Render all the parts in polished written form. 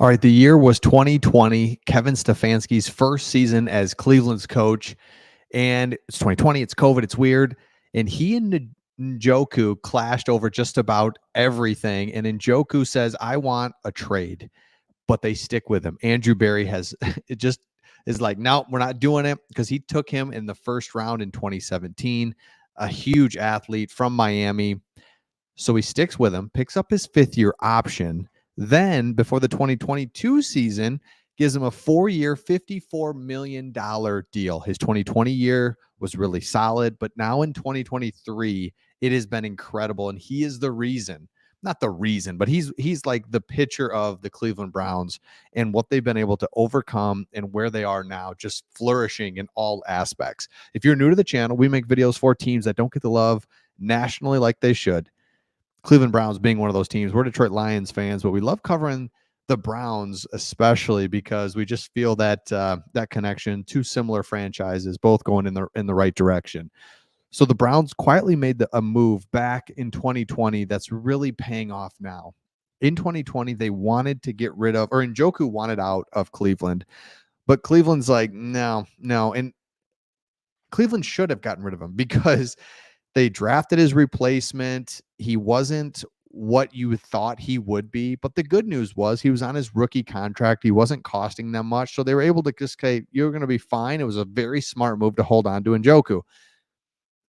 All right, the year was 2020, Kevin Stefanski's first season as Cleveland's coach. And it's 2020, it's COVID, it's weird. And he and Njoku clashed over just about everything. And Njoku says, I want a trade, but they stick with him. Andrew Berry has it just is like, no, we're not doing it because he took him in the first round in 2017, a huge athlete from Miami. So he sticks with him, picks up his 5th-year option. Then, before the 2022 season, gives him a 4-year, $54 million deal. His 2020 year was really solid, but now in 2023, it has been incredible. And he is the reason, not the reason, but he's like the pitcher of the Cleveland Browns and what they've been able to overcome and where they are now, just flourishing in all aspects. If you're new to the channel, we make videos for teams that don't get the love nationally like they should. Cleveland Browns being one of those teams. We're Detroit Lions fans, but we love covering the Browns, especially because we just feel that that connection. Two similar franchises, both going in the right direction. So the Browns quietly made a move back in 2020 that's really paying off now. In 2020, they wanted to get rid of, or Njoku wanted out of Cleveland, but Cleveland's like, no, no. And Cleveland should have gotten rid of him because they drafted his replacement. He wasn't what you thought he would be. But the good news was he was on his rookie contract. He wasn't costing them much. So they were able to just say, you're going to be fine. It was a very smart move to hold on to Njoku.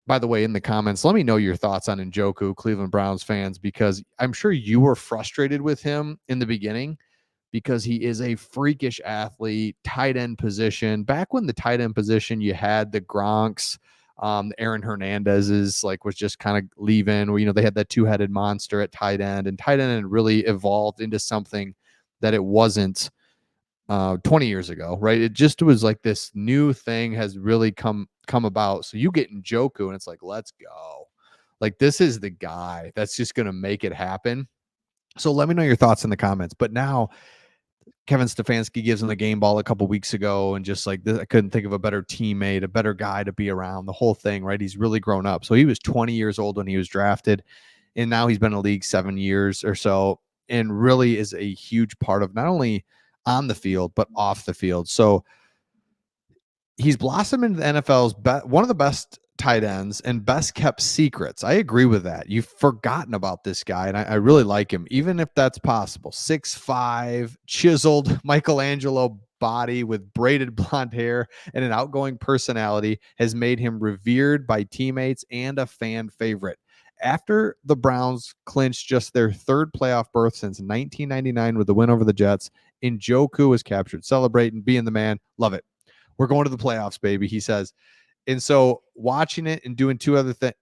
By the way, in the comments, let me know your thoughts on Njoku, Cleveland Browns fans, because I'm sure you were frustrated with him in the beginning because he is a freakish athlete, tight end position. Back when the tight end position, you had the Gronks, Aaron Hernandez was just kind of leaving. They had that two-headed monster at tight end, and tight end really evolved into something that it wasn't 20 years ago, right? It just was like this new thing has really come about. So you get Njoku, and it's like, let's go. Like, this is the guy that's just going to make it happen. So let me know your thoughts in the comments. But now Kevin Stefanski gives him the game ball a couple weeks ago, and just like this, I couldn't think of a better teammate, a better guy to be around, the whole thing, right? He's really grown up. So he was 20 years old when he was drafted, and now he's been in the league 7 years or so, and really is a huge part of not only on the field, but off the field. So he's blossomed into the NFL's one of the best tight ends and best kept secrets. I agree with that. You've forgotten about this guy, and I really like him, even if that's possible. 6'5", chiseled Michelangelo body with braided blonde hair and an outgoing personality has made him revered by teammates and a fan favorite. After the Browns clinched just their 3rd playoff berth since 1999 with the win over the Jets, Njoku was captured, celebrating, being the man. Love it. We're going to the playoffs, baby, he says. And so watching it and doing two other things,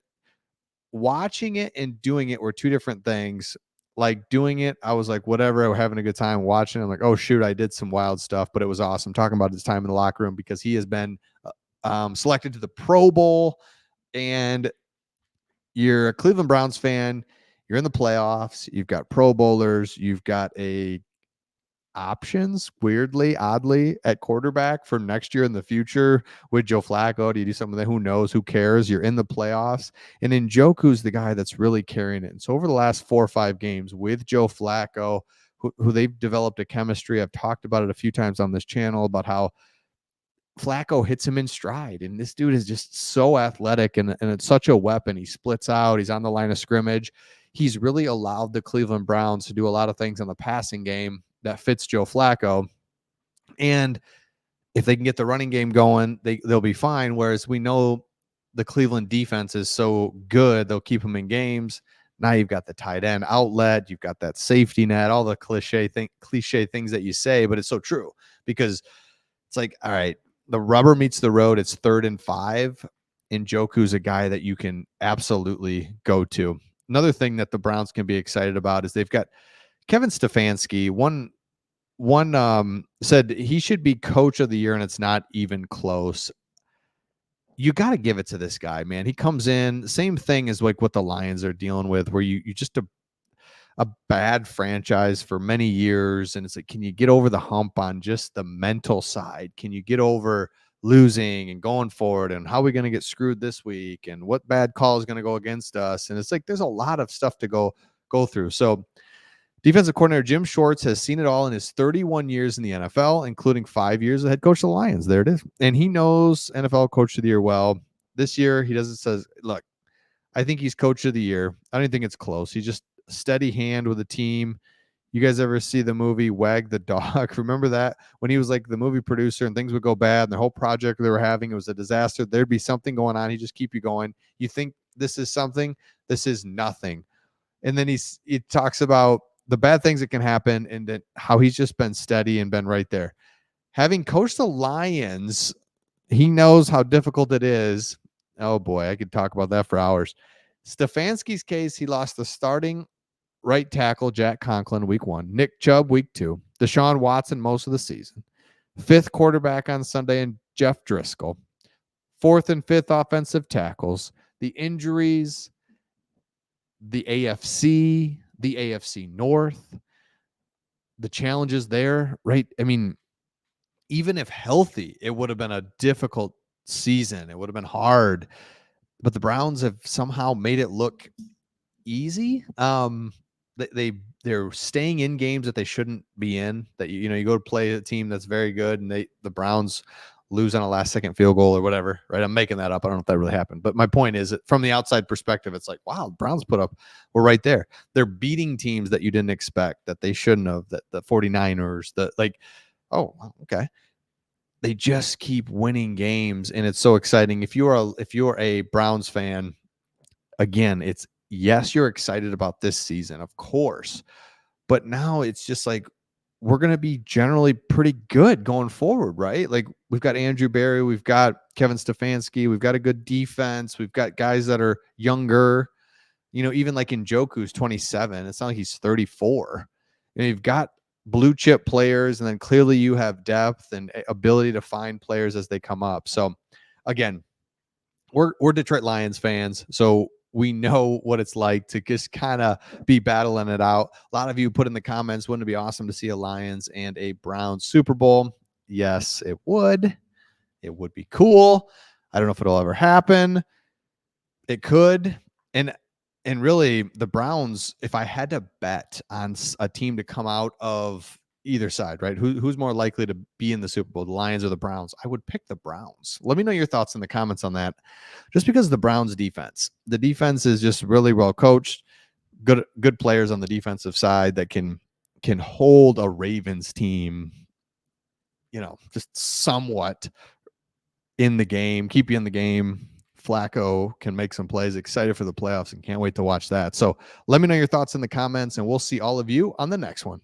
watching it and doing it were two different things. Like, doing it, I was like, whatever, we're having a good time. Watching it, I'm like, oh, shoot, I did some wild stuff, but it was awesome. Talking about his time in the locker room because he has been selected to the Pro Bowl. And you're a Cleveland Browns fan. You're in the playoffs. You've got Pro Bowlers. You've got options, weirdly, oddly, at quarterback for next year in the future with Joe Flacco. Do you do something that, who knows, who cares? You're in the playoffs. And Njoku's the guy that's really carrying it. And so over the last 4 or 5 games with Joe Flacco, who they've developed a chemistry. I've talked about it a few times on this channel about how Flacco hits him in stride. And this dude is just so athletic and it's such a weapon. He splits out. He's on the line of scrimmage. He's really allowed the Cleveland Browns to do a lot of things on the passing game that fits Joe Flacco. And if they can get the running game going, they'll be fine. Whereas we know the Cleveland defense is so good, they'll keep them in games. Now you've got the tight end outlet, you've got that safety net, all the cliche things that you say, but it's so true because it's like, all right, the rubber meets the road. It's 3rd and 5. And Njoku's a guy that you can absolutely go to. Another thing that the Browns can be excited about is they've got Kevin Stefanski. One said he should be coach of the year, and it's not even close. You got to give it to this guy, man. He comes in, same thing as like what the Lions are dealing with, where you just a bad franchise for many years, and it's like, can you get over the hump on just the mental side? Can you get over losing and going forward, and how are we going to get screwed this week, and what bad call is going to go against us? And it's like there's a lot of stuff to go through. So Defensive coordinator Jim Schwartz has seen it all in his 31 years in the NFL, including 5 years as head coach of the Lions. There it is. And he knows NFL Coach of the Year well. This year, he doesn't says, look, I think he's Coach of the Year. I don't think it's close. He's just a steady hand with a team. You guys ever see the movie Wag the Dog? Remember that? When he was like the movie producer and things would go bad and the whole project they were having, it was a disaster. There'd be something going on. He'd just keep you going. You think this is something, this is nothing. And then he talks about the bad things that can happen and then how he's just been steady and been right there. Having coached the Lions, he knows how difficult it is. Oh boy, I could talk about that for hours. Stefanski's case, he lost the starting right tackle, Jack Conklin, week 1, Nick Chubb, week 2, Deshaun Watson most of the season, 5th quarterback on Sunday, and Jeff Driscoll, 4th and 5th offensive tackles, the injuries, the AFC North, the challenges there, right? I mean, even if healthy, it would have been a difficult season. It would have been hard, but the Browns have somehow made it look easy. They're staying in games that they shouldn't be in. That you go to play a team that's very good, and the Browns lose on a last-second field goal or whatever. Right? I'm making that up. I don't know if that really happened, but my point is that from the outside perspective, it's like, wow, the Browns we're right there. They're beating teams that you didn't expect, that they shouldn't have. That the 49ers, oh, okay. They just keep winning games, and it's so exciting. If you're a Browns fan, again, it's yes, you're excited about this season, of course, but now it's just like we're going to be generally pretty good going forward, right? Like we've got Andrew Berry, we've got Kevin Stefanski, we've got a good defense, we've got guys that are younger. Even like Njoku's 27. It's not like he's 34. You've got blue chip players, and then clearly you have depth and ability to find players as they come up. So again, we're Detroit Lions fans, so we know what it's like to just kind of be battling it out. A lot of you put in the comments, wouldn't it be awesome to see a Lions and a Browns Super Bowl? Yes, it would. It would be cool. I don't know if it'll ever happen. It could. And really, the Browns, if I had to bet on a team to come out of either side, right? Who's more likely to be in the Super Bowl, the Lions or the Browns? I would pick the Browns. Let me know your thoughts in the comments on that. Just because of the Browns defense. The defense is just really well coached. Good players on the defensive side that can hold a Ravens team, just somewhat in the game, keep you in the game. Flacco can make some plays. Excited for the playoffs and can't wait to watch that. So let me know your thoughts in the comments, and we'll see all of you on the next one.